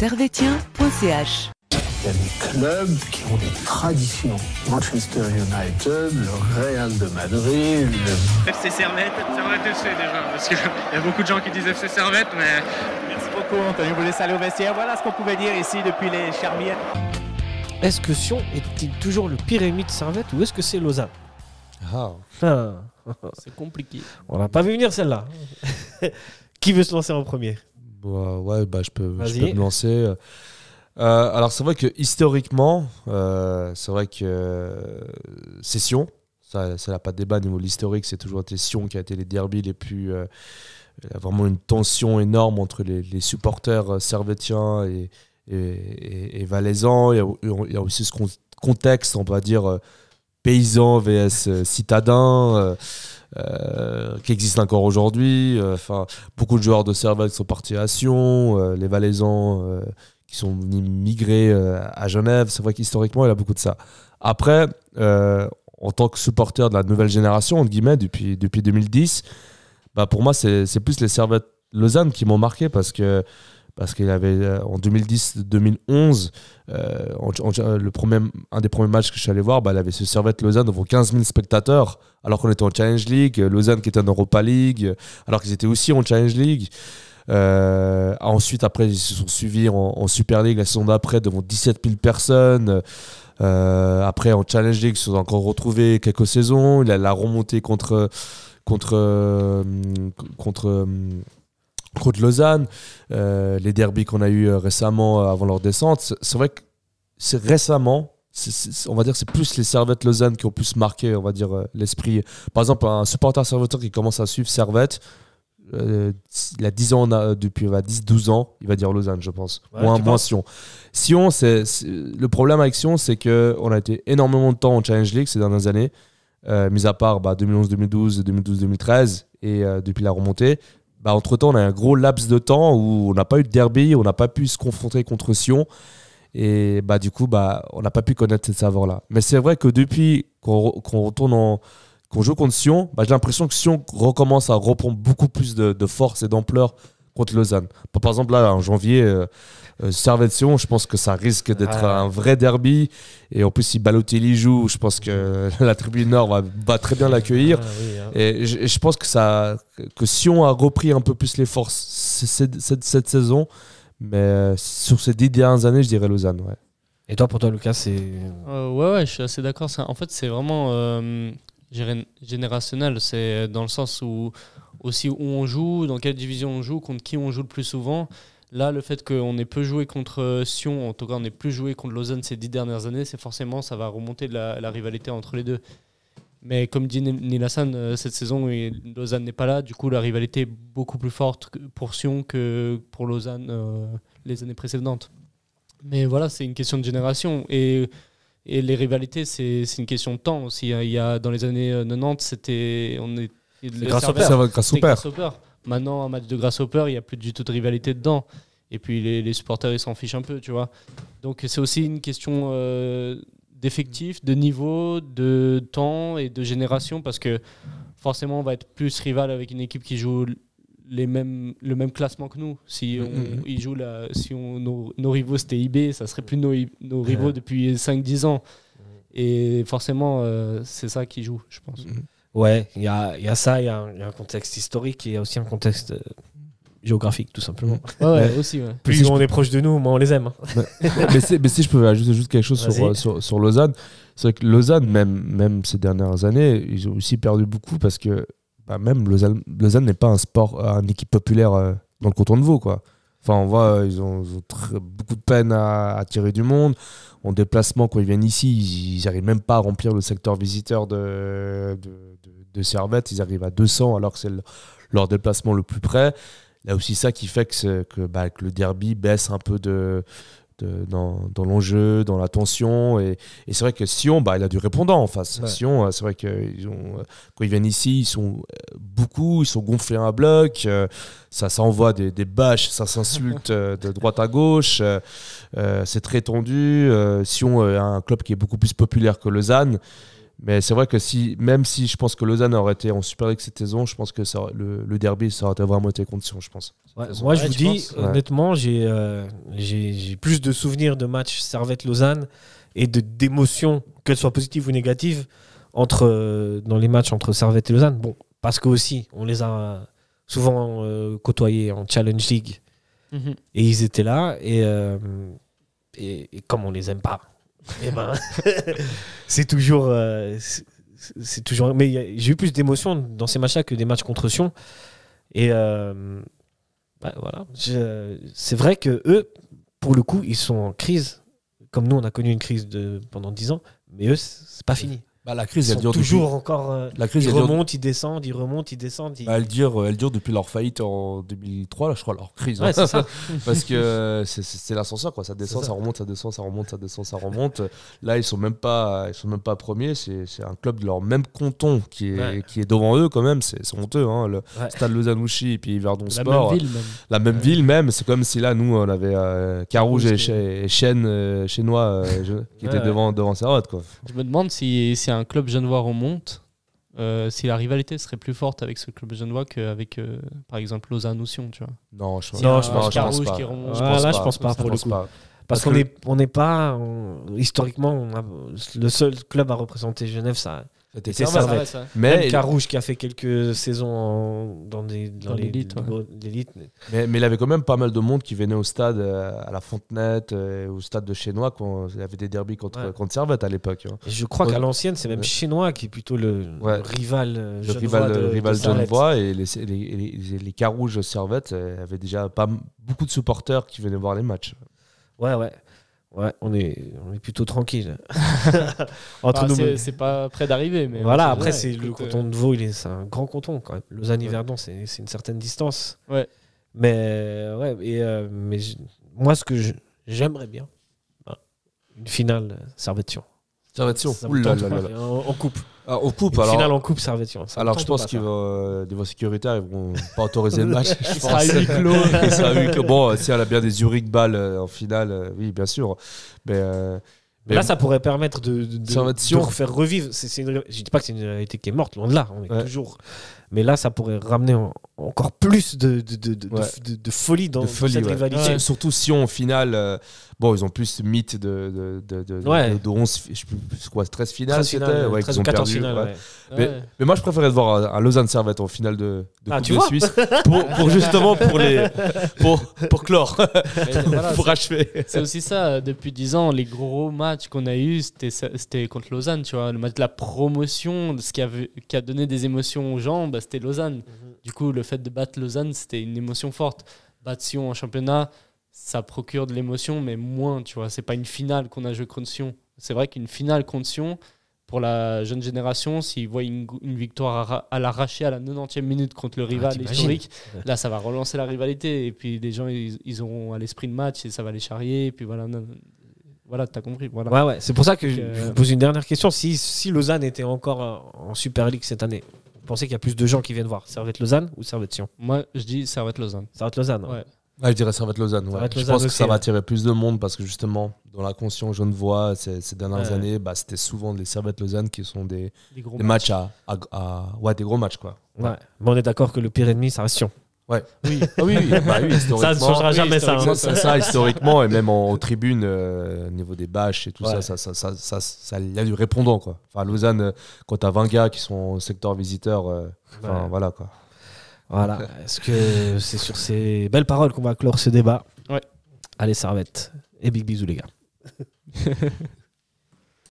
servetien.ch. Il y a des clubs qui ont des traditions. Manchester United, le Real de Madrid, le FC Servette FC déjà, parce qu'il y a beaucoup de gens qui disent FC Servette, mais... Merci beaucoup Anthony, vous laissez aller au vestiaire. Voilà ce qu'on pouvait dire ici depuis les Charmières. Est-ce que Sion est-il toujours le pire ennemi de Servette ou est-ce que c'est Lausanne ? C'est compliqué. On n'a pas vu venir celle-là. Qui veut se lancer en premier ? Je peux me lancer. Alors c'est vrai que historiquement, c'est vrai que c'est Sion. Ça n'a pas de débat au niveau de l'historique. C'est toujours été Sion qui a été les derbys les plus... il y a vraiment une tension énorme entre les supporters servétiens et valaisans. Il y a aussi ce contexte, on va dire, paysan vs citadin, qui existe encore aujourd'hui. Beaucoup de joueurs de Servette sont partis à Sion, les valaisans qui sont venus migrer à Genève. C'est vrai qu'historiquement, il y a beaucoup de ça. Après, en tant que supporter de la nouvelle génération, entre guillemets, depuis 2010, pour moi, c'est plus les Servette Lausanne qui m'ont marqué parce qu'il y avait en 2010-2011, un des premiers matchs que je suis allé voir, il y avait ce Servette Lausanne devant 15 000 spectateurs, alors qu'on était en Challenge League, Lausanne qui était en Europa League, alors qu'ils étaient aussi en Challenge League. Ensuite, après, ils se sont suivis en Super League la saison d'après devant 17 000 personnes. Après, en Challenge League, ils se sont encore retrouvés quelques saisons. Il a la remontée contre Lausanne, les derbys qu'on a eu récemment avant leur descente. C'est vrai que c'est récemment, on va dire, c'est plus les Servette Lausanne qui ont plus marqué, on va dire, l'esprit. Par exemple, un supporter servetteur qui commence à suivre Servette, il a 10 ans, depuis 10-12 ans, il va dire Lausanne, je pense. Moins Sion. Sion, le problème avec Sion, c'est qu'on a été énormément de temps en Challenge League ces dernières années, mis à part 2011-2012, 2012-2013 et depuis la remontée. Entre-temps, on a un gros laps de temps où on n'a pas eu de derby, on n'a pas pu se confronter contre Sion. Et du coup, on n'a pas pu connaître cette saveur-là. Mais c'est vrai que depuis qu'on joue contre Sion, j'ai l'impression que Sion recommence à reprendre beaucoup plus de force et d'ampleur contre Lausanne. Par exemple, là, en janvier, Servette-Sion, je pense que ça risque d'être un vrai derby. Et en plus, si Balotelli joue, je pense que la tribune Nord va très bien l'accueillir. Et je pense que Sion a repris un peu plus les forces cette saison. Mais sur ces 10 dernières années, je dirais Lausanne. Ouais. Et toi, pour toi, Lucas, c'est... Ouais, je suis assez d'accord. En fait, c'est vraiment générationnel. C'est dans le sens où aussi où on joue, dans quelle division on joue, contre qui on joue le plus souvent. Là, le fait qu'on ait peu joué contre Sion, en tout cas on ait plus joué contre Lausanne ces 10 dernières années, c'est forcément, ça va remonter la rivalité entre les deux. Mais comme dit Nilassan, cette saison, Lausanne n'est pas là, du coup la rivalité est beaucoup plus forte pour Sion que pour Lausanne les années précédentes. Mais voilà, c'est une question de génération. Et les rivalités, c'est une question de temps aussi. Il y a, dans les années 90, Grasshopper. Maintenant, un match de Grasshopper, il n'y a plus du tout de rivalité dedans. Et puis les supporters, ils s'en fichent un peu, tu vois. Donc c'est aussi une question d'effectif, de niveau, de temps et de génération, parce que forcément, on va être plus rival avec une équipe qui joue le même classement que nous. Si nos rivaux c'était IB, ça serait plus nos rivaux depuis 5-10 ans. Et forcément, c'est ça qui joue, je pense. Ouais, il y a ça, il y a un contexte historique et il y a aussi un contexte géographique, tout simplement. Aussi. Ouais. Plus on est proche de nous, moins on les aime. mais si je peux ajouter juste quelque chose sur Lausanne, c'est vrai que Lausanne, même ces dernières années, ils ont aussi perdu beaucoup parce que même Lausanne n'est pas une équipe populaire dans le canton de Vaud, quoi. Enfin, on voit, ils ont beaucoup de peine à attirer du monde. En déplacement, quand ils viennent ici, ils n'arrivent même pas à remplir le secteur visiteur de Servette. Ils arrivent à 200 alors que c'est leur déplacement le plus près. Il y a aussi ça qui fait que le derby baisse un peu dans l'enjeu, dans la tension. Et c'est vrai que Sion, il a du répondant en face. Ouais. Sion, c'est vrai que quand ils viennent ici, ils sont gonflés à bloc. Ça envoie des bâches, ça s'insulte de droite à gauche. C'est très tendu. Sion est un club qui est beaucoup plus populaire que Lausanne. Mais c'est vrai que même si je pense que Lausanne aurait été en Super League cette saison, je pense que le derby, ça aurait vraiment été condition, je pense. Ouais, moi, je vous dis, penses honnêtement, j'ai plus de souvenirs de matchs Servette-Lausanne et d'émotions, qu'elles soient positives ou négatives, dans les matchs entre Servette et Lausanne. Bon, parce que aussi, on les a souvent côtoyés en Challenge League et ils étaient là et comme on les aime pas, et ben, c'est toujours. Mais j'ai eu plus d'émotions dans ces matchs-là que des matchs contre Sion. Et voilà. C'est vrai que eux, pour le coup, ils sont en crise. Comme nous, on a connu une crise pendant 10 ans, mais eux, c'est pas fini. Bah, la crise, Ils elle sont dure toujours encore. La crise, ils elle dure- remontent, ils descendent, ils remontent, ils descendent. Elle dure depuis leur faillite en 2003, là, je crois, leur crise. Ouais, c'est ça. Parce que c'est l'ascenseur, quoi. Ça descend, C'est ça. ça remonte, ça descend, ça remonte, ça descend, ça remonte. Là, ils sont même pas premiers. C'est un club de leur même canton qui est devant eux, quand même. C'est honteux, hein. Le Stade Lausanne-Ouchy et puis Yverdon La Sport. même ville, même. La même ville, même. C'est comme si là, nous, on avait Carouge et Chêne, Chénois qui étaient devant Servette, quoi. Je me demande si un club genevois remonte, si la rivalité serait plus forte avec ce club genevois qu'avec, par exemple, Lausanne ou Sion, tu vois. Non, je Non, pense je pense pas. Carouge qui remonte. Je pense pas pour le coup. Parce qu'on n'est pas. Historiquement, le seul club à représenter Genève, ça. C'était C'est Servette. Servette. Mais Même Carouge qui a fait quelques saisons dans l'élite, l'élite. Mais il avait quand même pas mal de monde qui venait au stade, à la Fontenette, au stade de Chénois, quand il y avait des derbies contre Servette à l'époque. Hein. Et je crois qu'à l'ancienne, c'est même Chénois qui est plutôt le rival Le genevois rival de Servette. genevois et les Carouges Servette avaient déjà pas beaucoup de supporters qui venaient voir les matchs. Ouais, on est plutôt tranquille. Entre nous. C'est pas près d'arriver. Mais Voilà, on sait après, jamais. c'est le Écoute, canton de Vaud, c'est un grand canton quand même. Lausanne-Yverdon, c'est une certaine distance. Ouais. Mais moi, ce que j'aimerais bien, une finale Servette-Sion. Servette-Sion, Ça me tente, en coupe. Ah, on coupe Une alors. finale en coupe Servette-Sion. Alors je pense qu'ils niveau sécuritaire, ils vont pas autoriser le match. Il sera à huis clos. Il sera à huis clos. Bon, si elle a bien des Zurich Ball en finale, oui, bien sûr. Mais là, ça pourrait permettre de Servette-Sion. refaire revivre. Je dis pas que c'est une réalité qui est morte, loin de là. On est toujours. Mais là, ça pourrait ramener encore plus de folie dans cette rivalité. Ouais. Surtout si en finale, ils ont plus ce mythe de 11, je sais plus, quoi, 13 finales. 13 finales, 13 ou 14 finales. Mais moi, je préférais de voir un Lausanne-Servette en finale de Coupe de Suisse pour justement pour clore, pour achever. C'est aussi ça, depuis 10 ans, les gros matchs qu'on a eu, c'était contre Lausanne, tu vois. Le match de la promotion, ce qui a donné des émotions aux gens, c'était Lausanne. Du coup, le fait de battre Lausanne, c'était une émotion forte. Battre Sion en championnat, ça procure de l'émotion, mais moins, tu vois. C'est pas une finale qu'on a joué contre Sion. C'est vrai qu'une finale contre Sion, pour la jeune génération, s'ils voient une victoire à l'arraché à la 90e minute contre le rival historique, là, ça va relancer la rivalité. Et puis, les gens, ils auront à l'esprit le match et ça va les charrier. Et puis, voilà, t'as compris. Voilà. Ouais. C'est pour ça que je vous pose une dernière question. Si Lausanne était encore en Super League cette année, vous pensez qu'il y a plus de gens qui viennent voir Servette-Lausanne ou Servette-Sion? Moi, je dis Servette-Lausanne. Servette-Lausanne, ouais. Ouais, je dirais Servette-Lausanne. Ouais. Je pense que ça va attirer plus de monde parce que justement, dans la conscience genevois, ces dernières années, c'était souvent les Servette-Lausanne qui sont des matchs des gros matchs, quoi. Ouais. Mais on est d'accord que le pire ennemi, ça reste Sion. Ouais. Oui, historiquement. Ça ne changera jamais, ça, historiquement, et même en tribune, au niveau des bâches et tout ça, il y a du répondant, quoi. Enfin, Lausanne, quand t'as 20 gars qui sont au secteur visiteur, voilà, quoi. Voilà. Est-ce que c'est sur ces belles paroles qu'on va clore ce débat? Ouais. Allez, Servette. Et big bisous, les gars.